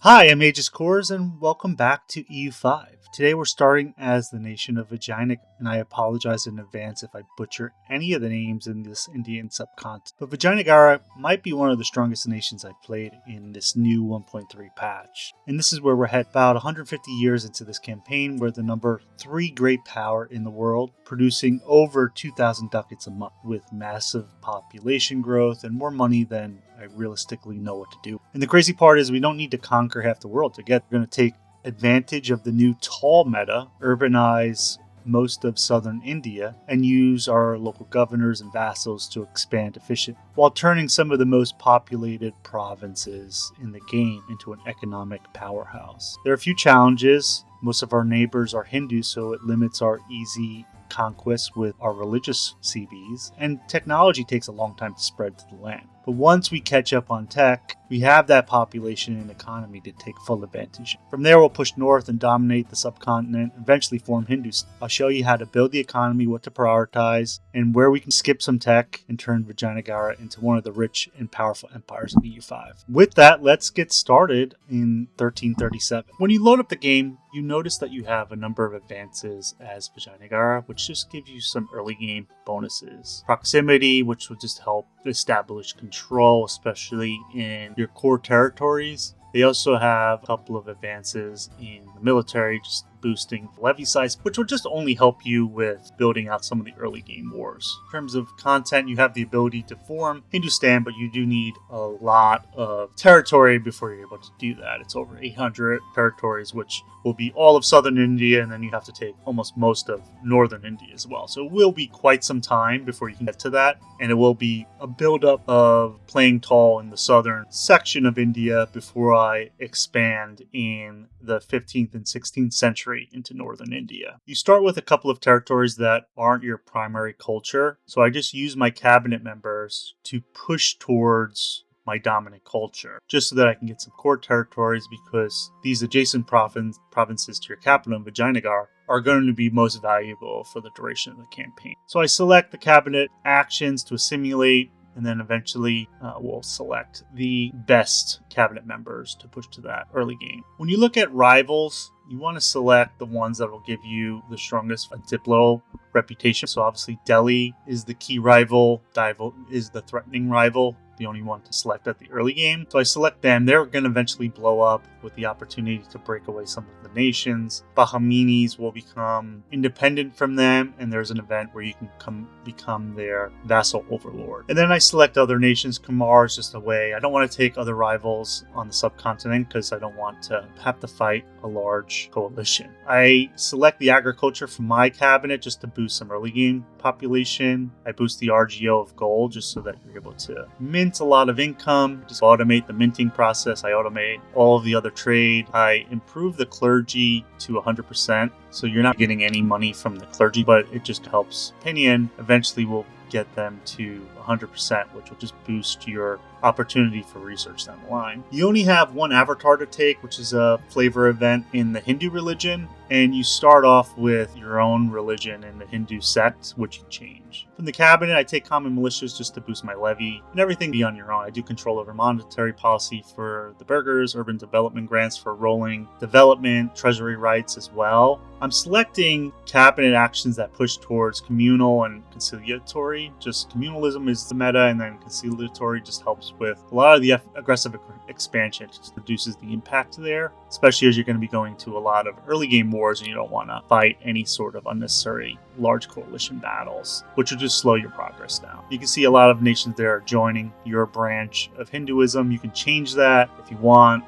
Hi, I'm Aegis Kors, and welcome back to EU5. Today we're starting as the nation of Vijayanagar, and I apologize in advance if I butcher any of the names in this Indian subcontinent. But Vijayanagar might be one of the strongest nations I've played in this new 1.3 patch. And this is where we're headed about 150 years into this campaign. We're the number 3 great power in the world, producing over 2,000 ducats a month with massive population growth and more money than I realistically know what to do. And the crazy part is we don't need to conquer half the world to get. We're going to take advantage of the new tall meta, urbanize most of southern India, and use our local governors and vassals to expand efficiently, while turning some of the most populated provinces in the game into an economic powerhouse. There are a few challenges. Most of our neighbors are Hindu, so it limits our easy conquest with our religious CVs, and technology takes a long time to spread to the land. But once we catch up on tech, we have that population and economy to take full advantage. From there, we'll push north and dominate the subcontinent, eventually form Hindustan. I'll show you how to build the economy, what to prioritize, and where we can skip some tech and turn Vijayanagar into one of the rich and powerful empires in EU5. With that, let's get started in 1337. When you load up the game, you notice that you have a number of advances as Vijayanagar, which just gives you some early game bonuses. Proximity, which will just help establish control, especially in your core territories. They also have a couple of advances in the military, just boosting levy size, which will just only help you with building out some of the early game wars. In terms of content, you have the ability to form Hindustan, but you do need a lot of territory before you're able to do that. It's over 800 territories, which will be all of southern India, and then you have to take almost most of northern India as well. So it will be quite some time before you can get to that, and it will be a buildup of playing tall in the southern section of India before I expand in the 15th and 16th century into northern India. You start with a couple of territories that aren't your primary culture, so I just use my cabinet members to push towards my dominant culture, just so that I can get some core territories, because these adjacent provinces to your capital in Vijayanagar are going to be most valuable for the duration of the campaign. So I select the cabinet actions to assimilate, and then eventually we'll select the best cabinet members to push to that early game. When you look at rivals, you want to select the ones that will give you the strongest diplo reputation. So obviously Delhi is the key rival, Dival is the threatening rival, the only one to select at the early game. So I select them. They're going to eventually blow up with the opportunity to break away some of the nations. Bahaminis will become independent from them, and there's an event where you can become their vassal overlord. And then I select other nations. Kumar is just a way. I don't want to take other rivals on the subcontinent because I don't want to have to fight a large coalition. I select the agriculture from my cabinet just to boost some early game population. I boost the RGO of gold just so that you're able to mint a lot of income, just automate the minting process. I automate all of the other trade. I improve the clergy to 100%, so you're not getting any money from the clergy, but it just helps opinion. Eventually we'll get them to 100%, which will just boost your opportunity for research down the line. You only have one avatar to take, which is a flavor event in the Hindu religion, and you start off with your own religion in the Hindu sect, which you change. From the cabinet, I take common militias just to boost my levy, and everything be on your own. I do control over monetary policy for the burghers, urban development grants for rolling development, treasury rights as well. I'm selecting cabinet actions that push towards communal and conciliatory. Just communalism is the meta, and then conciliatory just helps with a lot of the aggressive expansion. It just reduces the impact there, especially as you're going to be going to a lot of early game wars and you don't want to fight any sort of unnecessary large coalition battles, which will just slow your progress down. You can see a lot of nations there are joining your branch of Hinduism. You can change that if you want.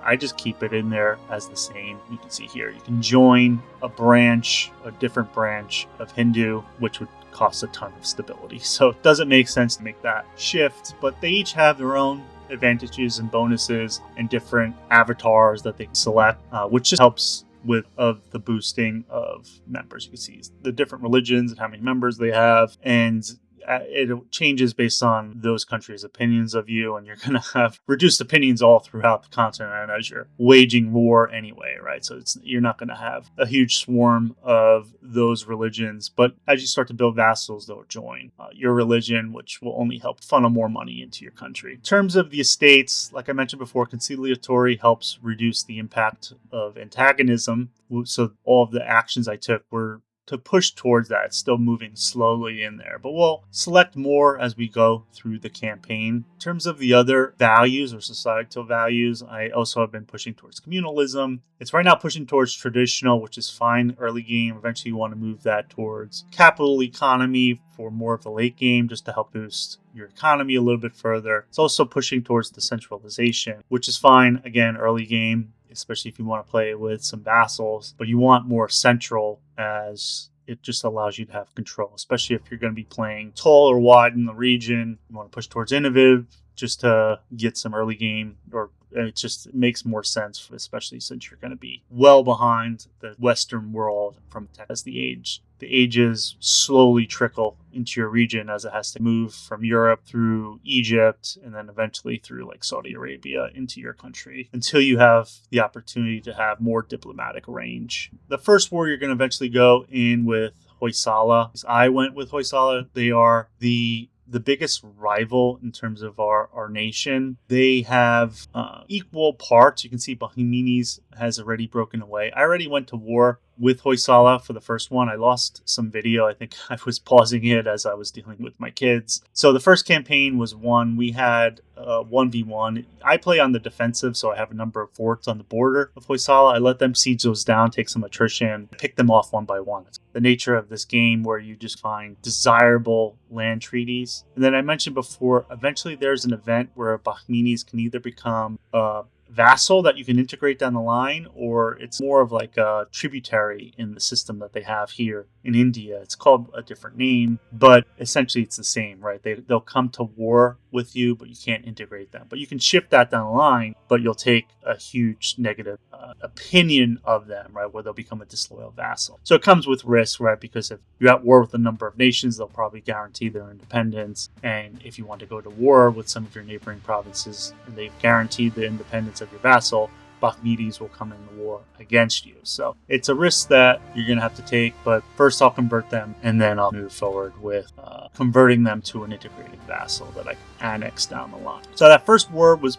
I just keep it in there as the same. You can see here, you can join a different branch of Hindu, which would cost a ton of stability. So it doesn't make sense to make that shift, but they each have their own advantages and bonuses and different avatars that they can select, which just helps with the boosting of members. You can see the different religions and how many members they have, and it changes based on those countries' opinions of you, and you're going to have reduced opinions all throughout the continent as you're waging war anyway, right? So you're not going to have a huge swarm of those religions, but as you start to build vassals, they'll join your religion, which will only help funnel more money into your country. In terms of the estates, like I mentioned before, conciliatory helps reduce the impact of antagonism. So all of the actions I took were to push towards that. It's still moving slowly in there, but we'll select more as we go through the campaign. In terms of the other values or societal values, I also have been pushing towards communalism. It's right now pushing towards traditional, which is fine early game. Eventually you want to move that towards capital economy for more of the late game, just to help boost your economy a little bit further. It's also pushing towards decentralization, which is fine, again, early game, especially if you want to play with some vassals, but you want more central, as it just allows you to have control, especially if you're going to be playing tall or wide in the region. You want to push towards innovative just to get some early game, or it makes more sense, especially since you're going to be well behind the Western world from tech as the ages slowly trickle into your region as it has to move from Europe through Egypt and then eventually through like Saudi Arabia into your country until you have the opportunity to have more diplomatic range. The first war you're going to eventually go in with Hoysala. I went with Hoysala. They are the biggest rival in terms of our nation. They have equal parts. You can see Bahmani's has already broken away. I already went to war with Hoysala for the first one. I lost some video. I think I was pausing it as I was dealing with my kids. So the first campaign was won. We had 1v1. I play on the defensive, so I have a number of forts on the border of Hoysala. I let them siege those down, take some attrition, pick them off one by one. It's the nature of this game where you just find desirable land treaties. And then I mentioned before, eventually there's an event where Bahmanis can either become vassal that you can integrate down the line, or it's more of like a tributary in the system that they have here in India. It's called a different name, but essentially it's the same, right? They'll come to war with you, but you can't integrate them. But you can shift that down the line, but you'll take a huge negative opinion of them, right? Where they'll become a disloyal vassal. So it comes with risk, right? Because if you're at war with a number of nations, they'll probably guarantee their independence. And if you want to go to war with some of your neighboring provinces and they've guaranteed the independence of your vassal, Bahmanis will come in the war against you. So it's a risk that you're going to have to take, but first I'll convert them and then I'll move forward with converting them to an integrated vassal that I can annex down the line. So that first war was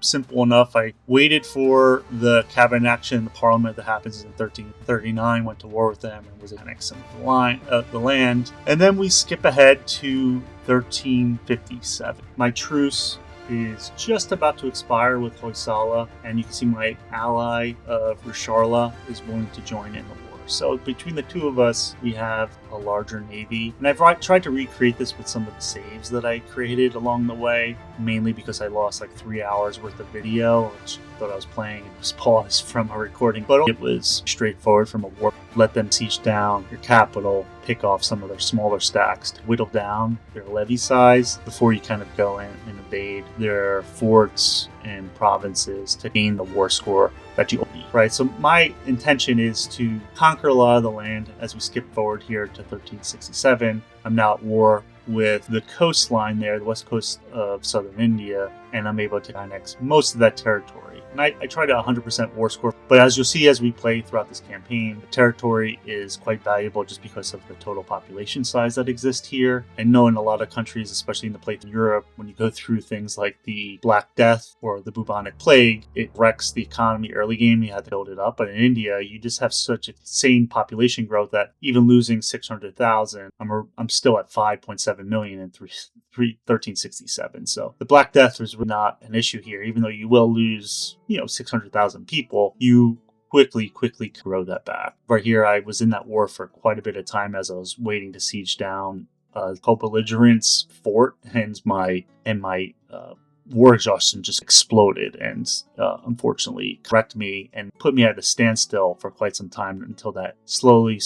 simple enough. I waited for the cabinet action in the parliament that happens in 1339, went to war with them and was annexing the land. And then we skip ahead to 1357. My truce is just about to expire with Hoysala, and you can see my ally of Risharla is willing to join in the war. So between the two of us, we have a larger navy. And I've tried to recreate this with some of the saves that I created along the way, mainly because I lost like 3 hours worth of video, which I thought I was playing and was paused from a recording. But it was straightforward from a war. Let them siege down your capital, pick off some of their smaller stacks to whittle down their levy size before you kind of go in and invade their forts and provinces to gain the war score that you need, right? So my intention is to conquer a lot of the land as we skip forward here to 1367. I'm now at war with the coastline there, the west coast of southern India, and I'm able to annex most of that territory. And I tried a 100% war score, but as you'll see as we play throughout this campaign, the territory is quite valuable just because of the total population size that exists here. I know in a lot of countries, especially in the place in Europe, when you go through things like the Black Death or the bubonic plague, it wrecks the economy early game. You have to build it up. But in India, you just have such insane population growth that even losing 600,000, I'm still at 5.7 million in 1367. So the Black Death was not an issue here, even though you will lose 600,000 people. You quickly grow that back. Right here, I was in that war for quite a bit of time as I was waiting to siege down co-belligerents fort, and my war exhaustion just exploded and unfortunately wrecked me and put me at a standstill for quite some time until that slowly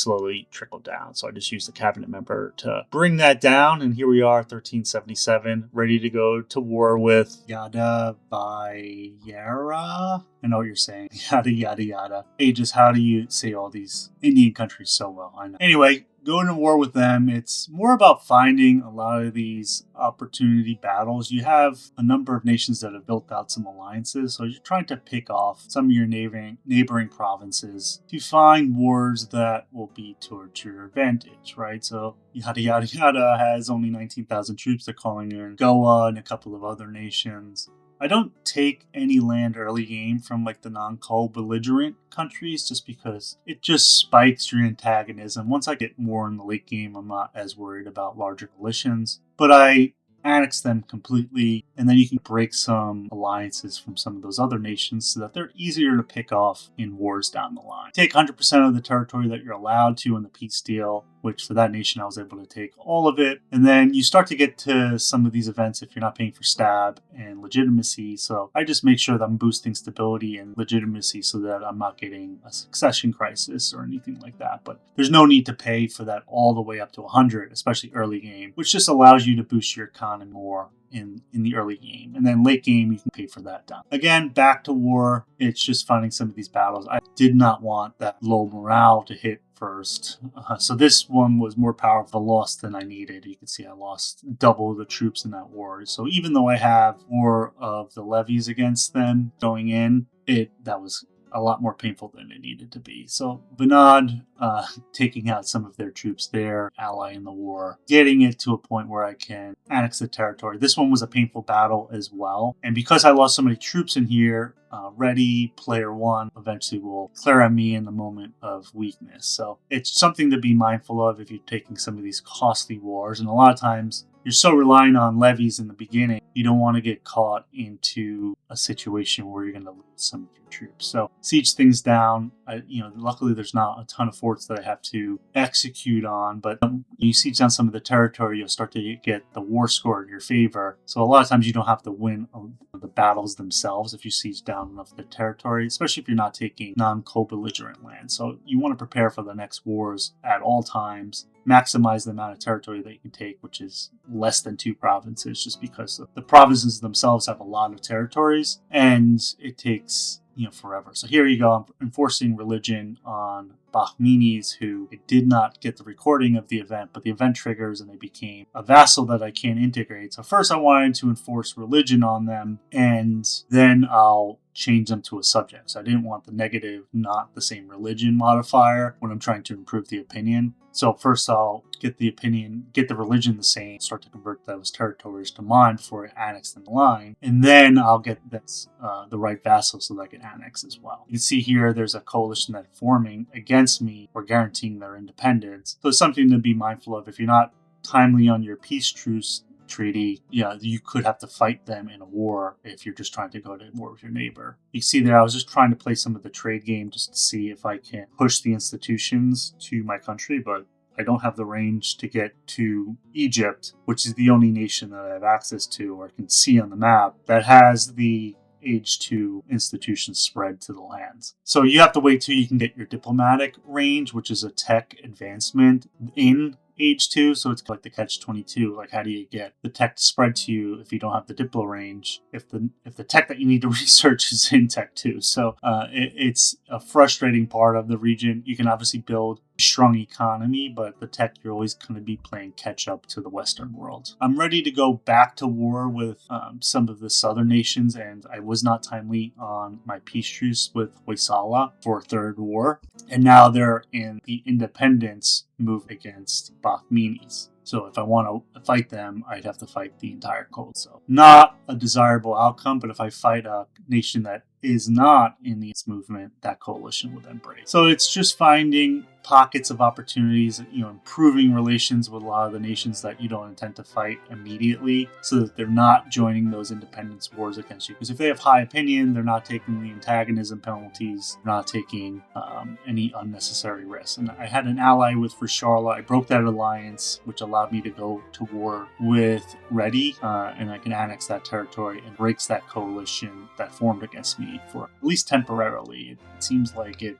trickled down. So I just used the cabinet member to bring that down, and here we are, 1377, ready to go to war with Yada Bayara. I know what you're saying. Yada. Hey, just how do you say all these Indian countries so well? I know. Anyway, going to war with them, it's more about finding a lot of these opportunity battles. You have a number of nations that have built out some alliances, so you're trying to pick off some of your neighboring provinces to find wars that will be towards your advantage, right? So Yada Yada Yada has only 19,000 troops. They're calling in Goa and a couple of other nations. I don't take any land early game from like the non-co-belligerent countries just because it just spikes your antagonism. Once I get more in the late game, I'm not as worried about larger coalitions. But I annex them completely, and then you can break some alliances from some of those other nations so that they're easier to pick off in wars down the line. Take 100% of the territory that you're allowed to in the peace deal, which for that nation I was able to take all of it. And then you start to get to some of these events if you're not paying for stab and legitimacy. So I just make sure that I'm boosting stability and legitimacy so that I'm not getting a succession crisis or anything like that. But there's no need to pay for that all the way up to 100, especially early game, which just allows you to boost your economy more in the early game. And then late game, you can pay for that down. Again, back to war. It's just finding some of these battles. I did not want that low morale to hit first. So this one was more powerful loss than I needed. You can see I lost double the troops in that war. So even though I have more of the levies against them going in, that was a lot more painful than it needed to be. So Vinod taking out some of their troops there, ally in the war, getting it to a point where I can annex the territory. This one was a painful battle as well. And because I lost so many troops in here, ready player one eventually will clear on me in the moment of weakness. So it's something to be mindful of if you're taking some of these costly wars. And a lot of times you're so relying on levies in the beginning, you don't want to get caught into a situation where you're going to lose some of your troops. So siege things down. Luckily there's not a ton of forts that I have to execute on, but you siege down some of the territory, you'll start to get the war score in your favor. So a lot of times you don't have to win the battles themselves if you siege down enough of the territory, especially if you're not taking non-co-belligerent land. So you want to prepare for the next wars at all times. Maximize the amount of territory that you can take, which is less than 2 provinces, just because the provinces themselves have a lot of territories and it takes forever. So here you go, I'm enforcing religion on Bahmanis who did not get the recording of the event, but the event triggers and they became a vassal that I can't integrate. So first I wanted to enforce religion on them, and then I'll change them to a subject. So I didn't want the negative, not the same religion modifier when I'm trying to improve the opinion. So first I'll get the religion the same, start to convert those territories to mine before I annex them the line. And then I'll get the right vassal so that I can annex as well. You can see here there's a coalition that's forming against me or guaranteeing their independence. So it's something to be mindful of. If you're not timely on your peace truce treaty, you could have to fight them in a war if you're just trying to go to war with your neighbor. You see there, I was just trying to play some of the trade game just to see if I can push the institutions to my country, but I don't have the range to get to Egypt, which is the only nation that I have access to or can see on the map that has the Age 2 institutions spread to the lands. So you have to wait till you can get your diplomatic range, which is a tech advancement in Age 2, so it's like the catch-22. Like, how do you get the tech to spread to you if you don't have the diplo range? If the tech that you need to research is in Tech 2, so it's a frustrating part of the region. You can obviously build a strong economy, but the tech, you're always going to be playing catch up to the Western world. I'm ready to go back to war with some of the southern nations, and I was not timely on my peace truce with Hoysala for Third War, and now they're in the independence move against Bahmanis. So if I want to fight them, I'd have to fight the entire code. So not a desirable outcome, but if I fight a nation that is not in this movement, that coalition would then break. So it's just finding pockets of opportunities, improving relations with a lot of the nations that you don't intend to fight immediately so that they're not joining those independence wars against you. Because if they have high opinion, they're not taking the antagonism penalties, they're not taking any unnecessary risks. And I had an ally with Risharla. I broke that alliance, which allowed me to go to war with Reddy, and I can annex that territory and breaks that coalition that formed against me for at least temporarily. It seems like it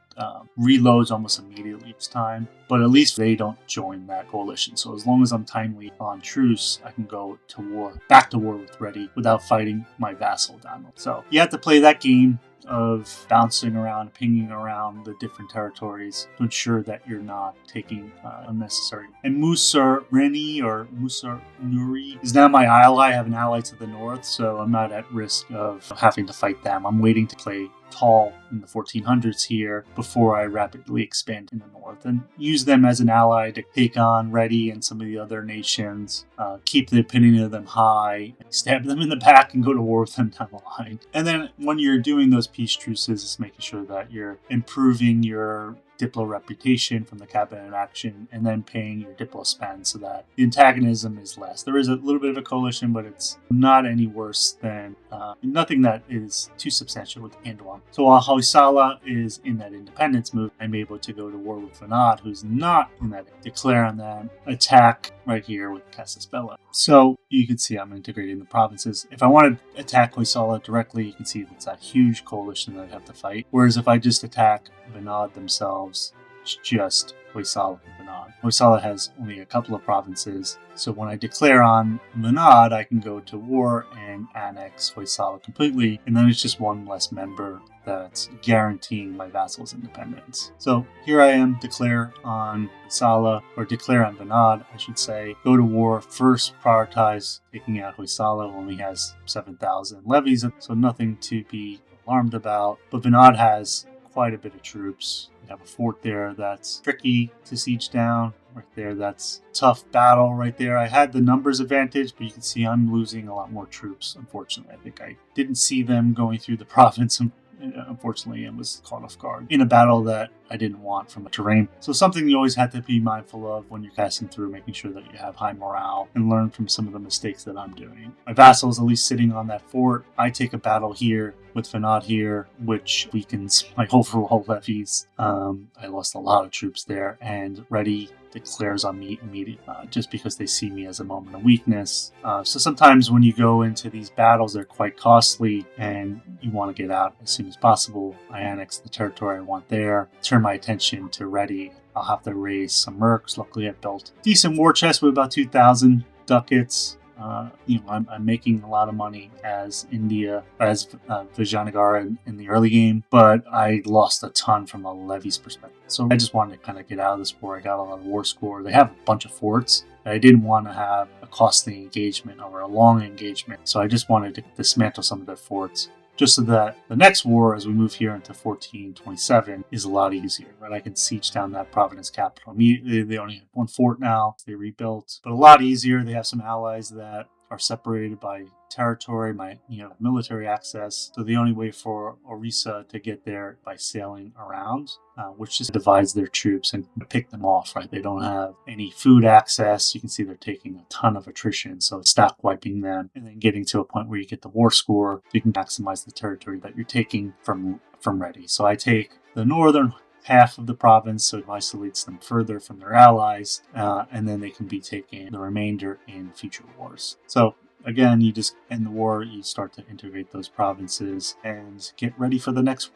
reloads almost immediately each time, but at least they don't join that coalition. So as long as I'm timely on truce, I can go to war, back to war with Reddy without fighting my vassal down. So you have to play that game. of bouncing around, pinging around the different territories to ensure that you're not taking unnecessary. And Musa Reni or Musa Nuri is now my ally. I have an ally to the north, so I'm not at risk of having to fight them. I'm waiting to play tall in the 1400s here before I rapidly expand in the north and use them as an ally to take on Reddy and some of the other nations, keep the opinion of them high, stab them in the back and go to war with them down the line. And then when you're doing those peace truces, it's making sure that you're improving your Diplo reputation from the cabinet action and then paying your Diplo spend so that the antagonism is less. There is a little bit of a coalition, but it's not any worse than nothing that is too substantial with the handle on. So while Hoysala is in that independence move, I'm able to go to war with Vanad, who's not in that, declare on them, attack right here with Casus Belli. So you can see I'm integrating the provinces. If I want to attack Hoysala directly, you can see it's a huge coalition that I have to fight. Whereas if I just attack Vanad themselves, it's just Hoysala and Vanad. Hoysala has only a couple of provinces, so when I declare on Vanad, I can go to war and annex Hoysala completely, and then it's just one less member that's guaranteeing my vassals' independence. So here I am, declare on Hoysala, or declare on Vanad, I should say. Go to war, first prioritize taking out Hoysala, who only has 7,000 levies, so nothing to be alarmed about. But Vanad has quite a bit of troops. We have a fort there that's tricky to siege down. Right there, that's tough battle right there. I had the numbers advantage, but you can see I'm losing a lot more troops, unfortunately. I think I didn't see them going through the province, unfortunately, and was caught off guard in a battle that I didn't want from a terrain. So something you always have to be mindful of when you're passing through, making sure that you have high morale and learn from some of the mistakes that I'm doing. My vassal is at least sitting on that fort. I take a battle here with Vanad here, which weakens my overall levies. I lost a lot of troops there, and Reddy declares on me immediately, just because they see me as a moment of weakness. So sometimes when you go into these battles, they're quite costly and you want to get out as soon as possible. I annex the territory I want there, turn my attention to Reddy. I'll have to raise some mercs. Luckily I built a decent war chest with about 2,000 ducats. I'm making a lot of money as Vijayanagar in the early game, but I lost a ton from a levies perspective. So I just wanted to kind of get out of this war. I got a lot of war score. They have a bunch of forts. I didn't want to have a costly engagement or a long engagement, so I just wanted to dismantle some of their forts, just so that the next war, as we move here into 1427, is a lot easier, right? I can siege down that province capital immediately. They only have one fort now. They rebuilt, but a lot easier. They have some allies that are separated by territory, by military access. So the only way for Orissa to get there by sailing around, which just divides their troops and pick them off, right? They don't have any food access. You can see they're taking a ton of attrition, so it's stock wiping them and then getting to a point where you get the war score. So you can maximize the territory that you're taking from Reddy. So I take the northern half of the province, so it isolates them further from their allies, and then they can be taking the remainder in future wars. So again, you just end the war, you start to integrate those provinces and get ready for the next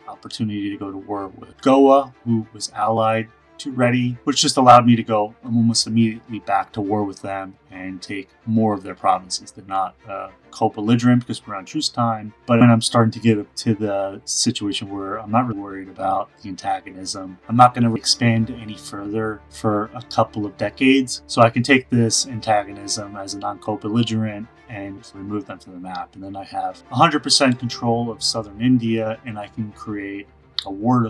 opportunity to go to war with Goa, who was allied to Reddy, which just allowed me to go almost immediately back to war with them and take more of their provinces. They're not co-belligerent because we're on truce time, but when I'm starting to get up to the situation where I'm not really worried about the antagonism, I'm not going to expand any further for a couple of decades, so I can take this antagonism as a non-co-belligerent and remove them from the map. And then I have 100% control of southern India, and I can create a wall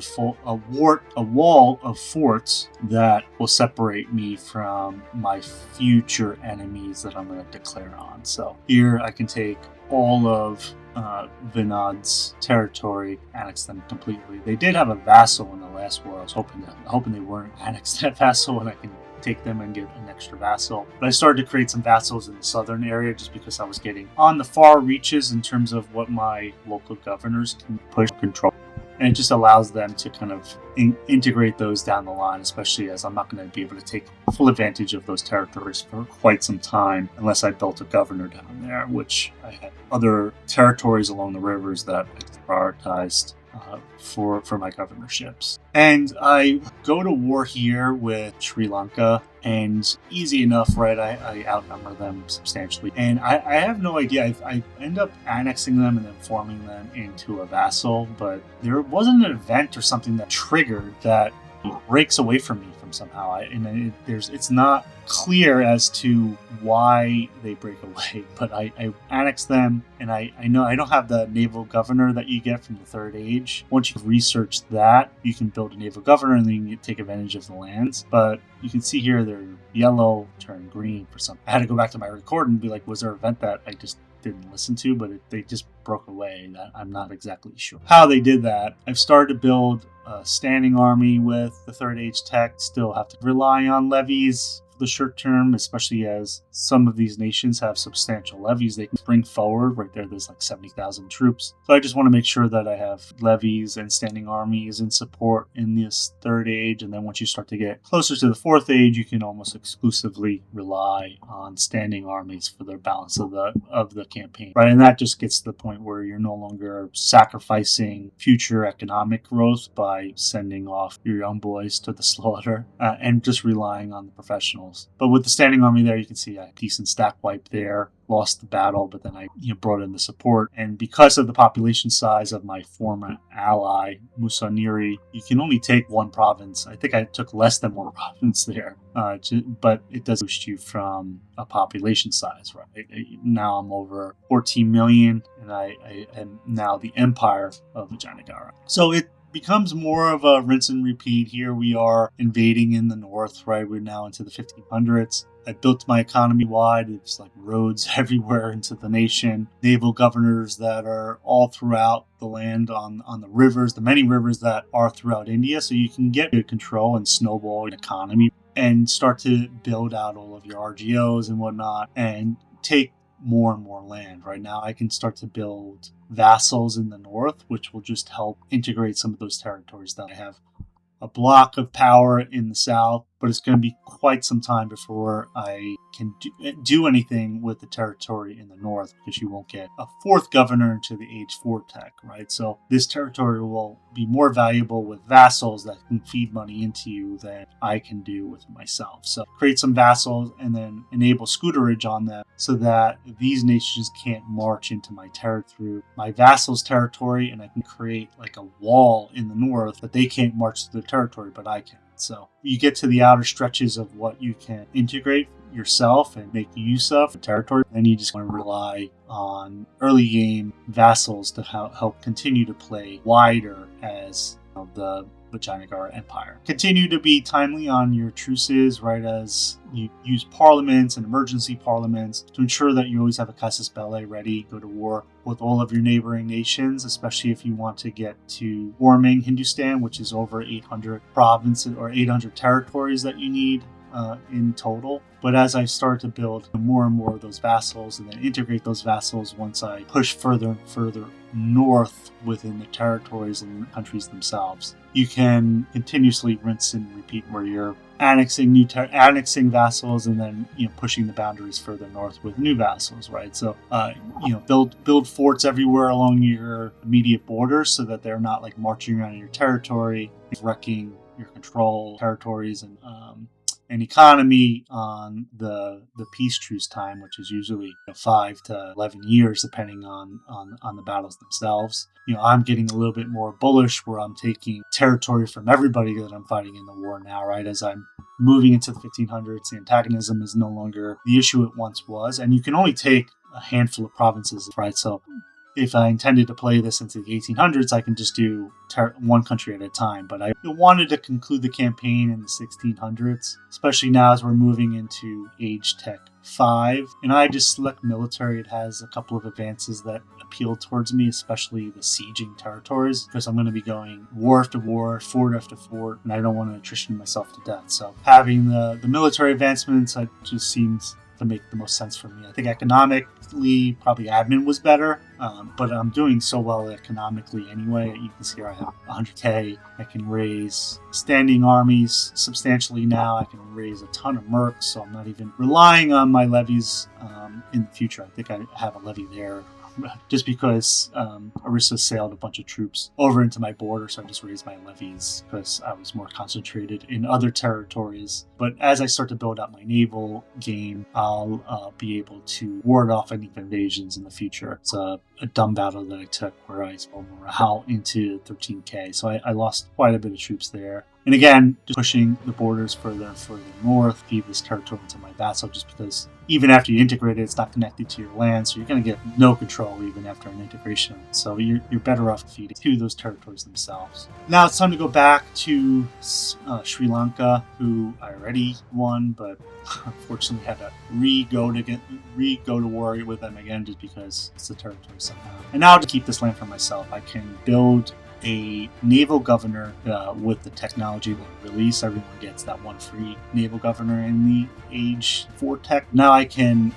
of forts that will separate me from my future enemies that I'm going to declare on. So here I can take all of Vinod's territory, annex them completely. They did have a vassal in the last war. I was hoping they weren't annexed that vassal, and I can take them and get an extra vassal. But I started to create some vassals in the southern area just because I was getting on the far reaches in terms of what my local governors can push control. And it just allows them to kind of integrate those down the line, especially as I'm not going to be able to take full advantage of those territories for quite some time unless I built a governor down there, which I had other territories along the rivers that I prioritized for my governorships. And I go to war here with Sri Lanka, and easy enough, right? I outnumber them substantially. And I have no idea. I end up annexing them and then forming them into a vassal, but there wasn't an event or something that triggered that breaks away from me from somehow. It's not clear as to why they break away, but I annex them, and I know I don't have the naval governor that you get from the Third Age. Once you've researched that, you can build a naval governor and then you can take advantage of the lands. But you can see here they're yellow turned green for something. I had to go back to my record and be like, was there an event that I just didn't listen to, but they just broke away? That I'm not exactly sure how they did that. I've started to build a standing army with the Third Age tech. Still have to rely on levies for the short term, especially as some of these nations have substantial levies they can bring forward. Right there's like 70,000 troops. So I just want to make sure that I have levies and standing armies in support in this Third Age. And then once you start to get closer to the Fourth Age, you can almost exclusively rely on standing armies for the balance of the campaign. Right, and that just gets to the point where you're no longer sacrificing future economic growth by sending off your young boys to the slaughter and just relying on the professionals. But with the standing army there, you can see a decent stack wipe there. Lost the battle, but then I brought in the support. And because of the population size of my former ally, Musaniri, you can only take one province. I think I took less than one province there, but it does boost you from a population size, right? Now I'm over 14 million, and I am now the empire of Vijayanagar. So it becomes more of a rinse and repeat. Here we are invading in the north, right? We're now into the 1500s. I built my economy wide. It's like roads everywhere into the nation. Naval governors that are all throughout the land on the rivers, the many rivers that are throughout India. So you can get good control and snowball an economy and start to build out all of your RGOs and whatnot and take more and more land. Right now I can start to build vassals in the north, which will just help integrate some of those territories that I have. A block of power in the south, but it's going to be quite some time before I can do anything with the territory in the north, because you won't get a fourth governor into the Age 4 tech, right? So this territory will be more valuable with vassals that can feed money into you than I can do with myself. So create some vassals and then enable scooterage on them so that these nations can't march into my territory, my vassals' territory, and I can create like a wall in the north that they can't march through the territory, but I can. So you get to the outer stretches of what you can integrate yourself and make use of the territory. Then you just want to rely on early game vassals to help continue to play wider as the Vijayanagar Empire. Continue to be timely on your truces, right, as you use parliaments and emergency parliaments to ensure that you always have a casus belli ready, go to war with all of your neighboring nations, especially if you want to get to forming Hindustan, which is over 800 provinces or 800 territories that you need in total. But as I start to build more and more of those vassals and then integrate those vassals once I push further and further north within the territories and the countries themselves, you can continuously rinse and repeat where you're annexing annexing vassals and then pushing the boundaries further north with new vassals, right? So build forts everywhere along your immediate borders so that they're not like marching around your territory, wrecking your control territories and economy on the peace truce time, which is usually 5 to 11 years, depending on the battles themselves. I'm getting a little bit more bullish where I'm taking territory from everybody that I'm fighting in the war now, right? As I'm moving into the 1500s, the antagonism is no longer the issue it once was, and you can only take a handful of provinces, right? So if I intended to play this into the 1800s, I can just do one country at a time. But I wanted to conclude the campaign in the 1600s, especially now as we're moving into Age Tech 5. And I just select military. It has a couple of advances that appeal towards me, especially the sieging territories, because I'm going to be going war after war, fort after fort, and I don't want to attrition myself to death. So having the military advancements, it just seems to make the most sense for me. I think economically, probably admin was better, but I'm doing so well economically anyway. You can see here I have 100k. I can raise standing armies substantially now. I can raise a ton of mercs, so I'm not even relying on my levies in the future. I think I have a levy there just because Orissa sailed a bunch of troops over into my border, so I just raised my levies because I was more concentrated in other territories. But as I start to build out my naval game, I'll be able to ward off any invasions in the future. It's a dumb battle that I took where I spelled morale into 13k, so I lost quite a bit of troops there. And again, just pushing the borders further and further north, feed this territory to my vassal, just because even after you integrate it, it's not connected to your land, so you're going to get no control even after an integration. So you're better off feeding to those territories themselves. Now it's time to go back to Sri Lanka, who I already won, but unfortunately had to re-go to war with them again just because it's the territory somehow. And now to keep this land for myself, I can build a naval governor with the technology that I release. Everyone gets that one free naval governor in the Age 4 tech. Now I can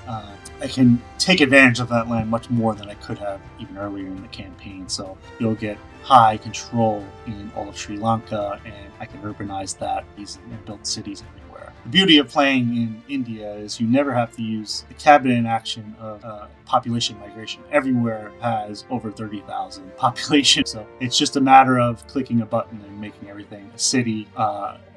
take advantage of that land much more than I could have even earlier in the campaign. So you'll get high control in all of Sri Lanka, and I can urbanize that and build cities everywhere. The beauty of playing in India is you never have to use the cabinet in action of population migration. Everywhere has over 30,000 population, so it's just a matter of clicking a button and making everything a city,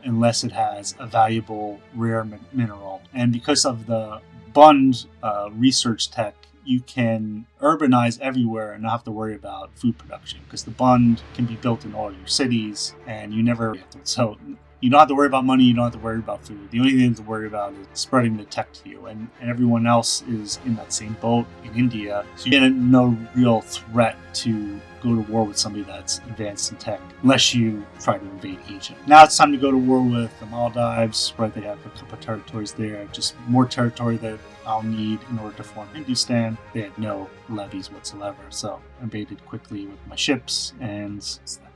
unless it has a valuable rare mineral. And because of the Bund research tech, you can urbanize everywhere and not have to worry about food production because the Bund can be built in all your cities, and you never have to. So you don't have to worry about money, you don't have to worry about food. The only thing to worry about is spreading the tech to you. And everyone else is in that same boat in India. So you get no real threat to go to war with somebody that's advanced in tech, unless you try to invade Egypt. Now it's time to go to war with the Maldives, right? They have a couple of territories there, just more territory that I'll need in order to form Hindustan. They had no levies whatsoever, so I invaded quickly with my ships, and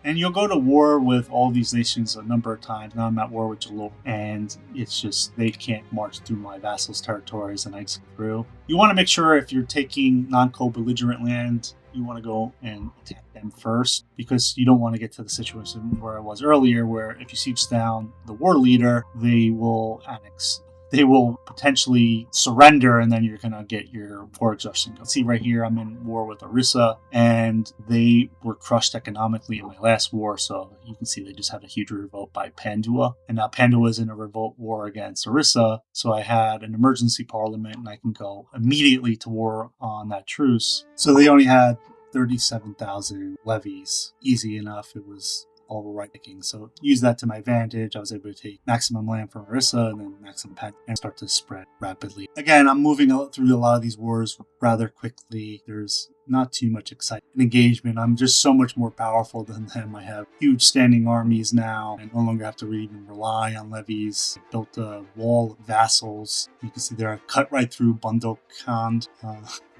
you'll go to war with all these nations a number of times. Now I'm at war with Jalor, and it's just they can't march through my vassals' territories, and I just go through. You want to make sure if you're taking non-co-belligerent land, you want to go and attack them first, because you don't want to get to the situation where I was earlier, where if you siege down the war leader, they will annex. They will potentially surrender, and then you're going to get your war exhaustion. Let's see right here, I'm in war with Orissa, and they were crushed economically in my last war, so you can see they just had a huge revolt by Pandua, and now Pandua is in a revolt war against Orissa, so I had an emergency parliament, and I can go immediately to war on that truce. So they only had 37,000 levies. Easy enough. It was all right picking. So use that to my advantage. I was able to take maximum land from Orissa and then maximum pen and start to spread rapidly. Again, I'm moving through a lot of these wars rather quickly. There's not too much excitement and engagement. I'm just so much more powerful than them. I have huge standing armies now and no longer have to even rely on levies. I built a wall of vassals. You can see there I've cut right through Bundelkhand,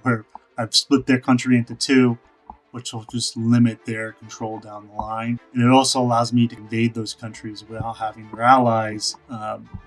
where I've split their country into two, which will just limit their control down the line. And it also allows me to invade those countries without having their allies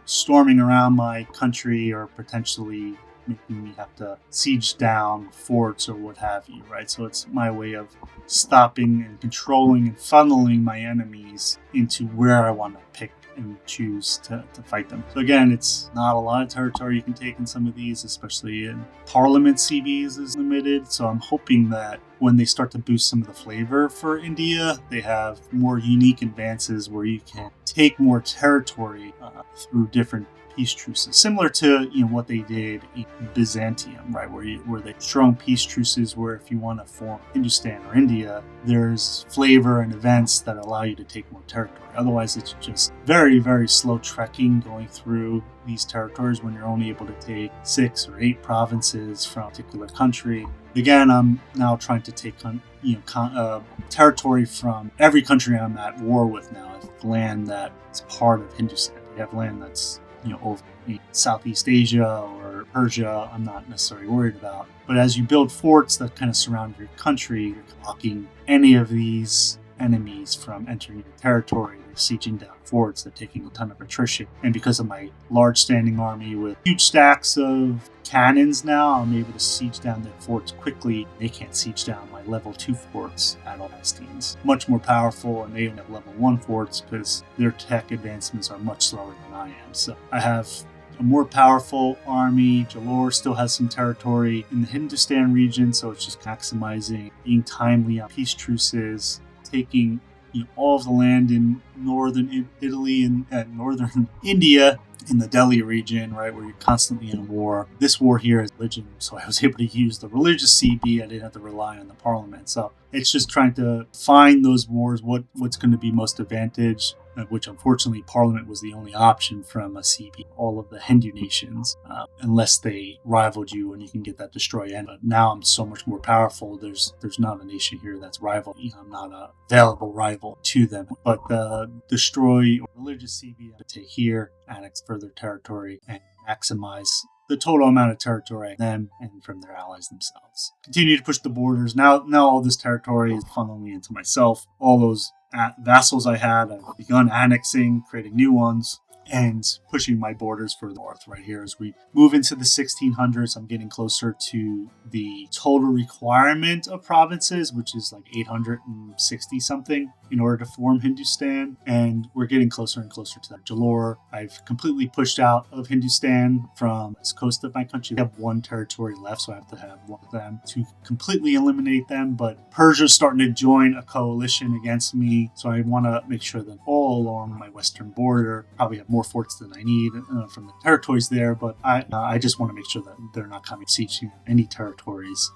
storming around my country or potentially making me have to siege down forts or what have you, right? So it's my way of stopping and controlling and funneling my enemies into where I want to pick and choose to fight them. So again, it's not a lot of territory you can take in some of these, especially in Parliament CVs is limited. So I'm hoping that when they start to boost some of the flavor for India, they have more unique advances where you can take more territory through different peace truces, similar to what they did in Byzantium, right? Where they strong peace truces where if you want to form Hindustan or India, there's flavor and events that allow you to take more territory. Otherwise, it's just very, very slow trekking going through these territories when you're only able to take 6 or 8 provinces from a particular country. Again, I'm now trying to take territory from every country I'm at war with now. I have land that is part of Hindustan. We have land that's over in Southeast Asia or Persia, I'm not necessarily worried about. But as you build forts that kind of surround your country, you're blocking any of these enemies from entering your territory. They're sieging down forts, they're taking a ton of attrition. And because of my large standing army with huge stacks of cannons now, I'm able to siege down their forts quickly. They can't siege down my level 2 forts at all. Palestinians. Much more powerful, and they don't have level 1 forts because their tech advancements are much slower than I am. So I have a more powerful army. Jalore still has some territory in the Hindustan region, so it's just maximizing, being timely on peace truces, taking all of the land in northern Italy and northern India, in the Delhi region, right, where you're constantly in a war. This war here is religion, so I was able to use the religious CB. I didn't have to rely on the parliament. So it's just trying to find those wars, what's going to be most advantaged, which unfortunately Parliament was the only option from a CB. All of the Hindu nations, unless they rivaled you and you can get that destroy end. But now I'm so much more powerful. There's not a nation here that's rival. I'm not a available rival to them. But destroy religious CB to take here, annex further territory, and maximize the total amount of territory them and from their allies themselves. Continue to push the borders. Now all this territory is funneling into myself. All those vassals I had, I've begun annexing, creating new ones, and pushing my borders further north right here. As we move into the 1600s, I'm getting closer to the total requirement of provinces, which is like 860 something in order to form Hindustan. And we're getting closer and closer to that. Jalore, I've completely pushed out of Hindustan from the coast of my country. I have one territory left, so I have to have one of them to completely eliminate them. But Persia's starting to join a coalition against me, so I want to make sure that all along my western border, probably have more forts than I need from the territories there, but I just want to make sure that they're not coming sieging any territories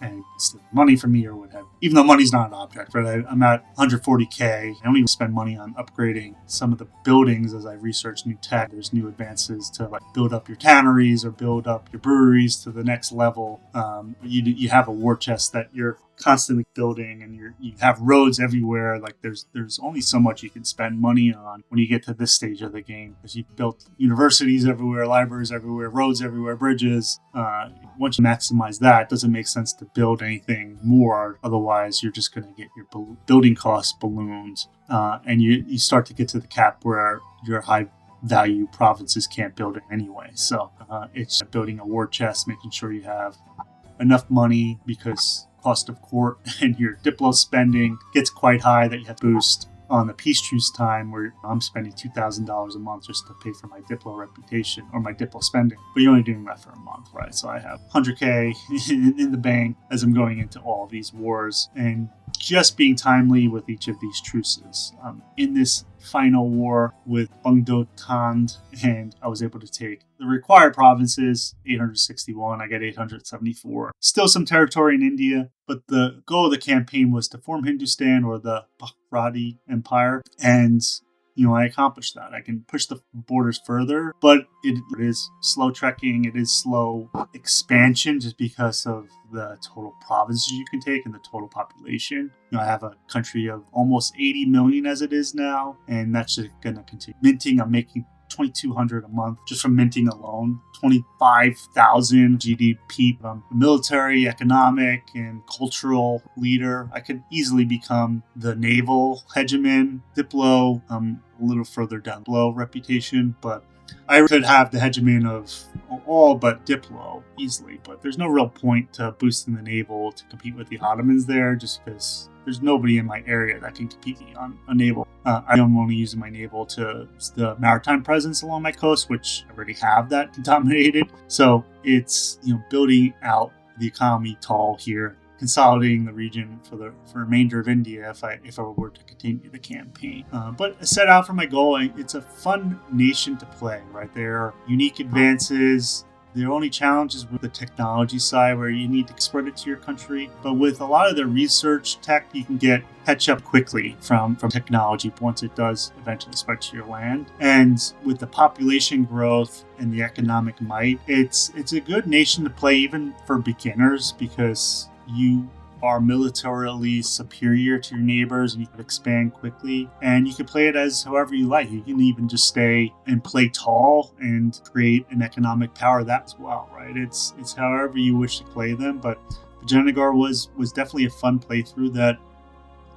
and stealing money from me or what have you. Even though money's not an object, right? I'm at 140K. I don't even spend money on upgrading some of the buildings as I research new tech. There's new advances to like build up your tanneries or build up your breweries to the next level. You have a war chest that you're constantly building, and you have roads everywhere. Like there's only so much you can spend money on when you get to this stage of the game, because you've built universities everywhere, libraries everywhere, roads everywhere, bridges. Once you maximize that, it doesn't make sense to build anything more. Otherwise, you're just going to get your building costs ballooned, and you start to get to the cap where your high value provinces can't build it anyway. So it's building a war chest, making sure you have enough money, because cost of court and your diplo spending gets quite high that you have to boost on the peace truce time, where I'm spending $2,000 a month just to pay for my diplo reputation or my diplo spending. But you're only doing that for a month, right? So I have 100K in the bank as I'm going into all these wars, and just being timely with each of these truces. In this final war with Bungdo Tand, and I was able to take the required provinces, 861, I get 874. Still some territory in India, but the goal of the campaign was to form Hindustan, or the Bhakrati Empire, and I accomplished that. I can push the borders further, but it is slow trekking. It is slow expansion just because of the total provinces you can take and the total population. I have a country of almost 80 million as it is now, and that's just going to continue. Minting, I'm making 2,200 a month just from minting alone. 25,000 GDP. I'm a military, economic, and cultural leader. I could easily become the naval hegemon. Diplo, a little further down below reputation, but I could have the hegemon of all but Diplo easily. But there's no real point to boosting the naval to compete with the Ottomans there, just because there's nobody in my area that can compete on a naval. I am only using my naval to the maritime presence along my coast, which I already have that dominated. So it's building out the economy tall here, consolidating the region for the remainder of India if I were to continue the campaign. But I set out for my goal. It's a fun nation to play, right? There are unique advances. The only challenge is with the technology side, where you need to spread it to your country. But with a lot of the research tech, you can catch up quickly from technology once it does eventually spread to your land. And with the population growth and the economic might, it's a good nation to play even for beginners, because you are militarily superior to your neighbors and you can expand quickly, and you can play it as however you like. You can even just stay and play tall and create an economic power that as well, right? It's however you wish to play them, but Vijayanagar was definitely a fun playthrough that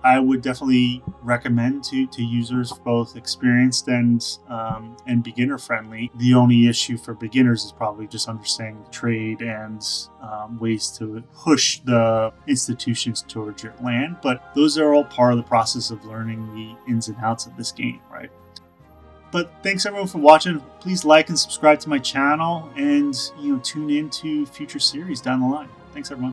I would definitely recommend to users, both experienced and beginner friendly. The only issue for beginners is probably just understanding the trade and ways to push the institutions towards your land. But those are all part of the process of learning the ins and outs of this game, right? But thanks everyone for watching. Please like and subscribe to my channel, and tune in to future series down the line. Thanks everyone.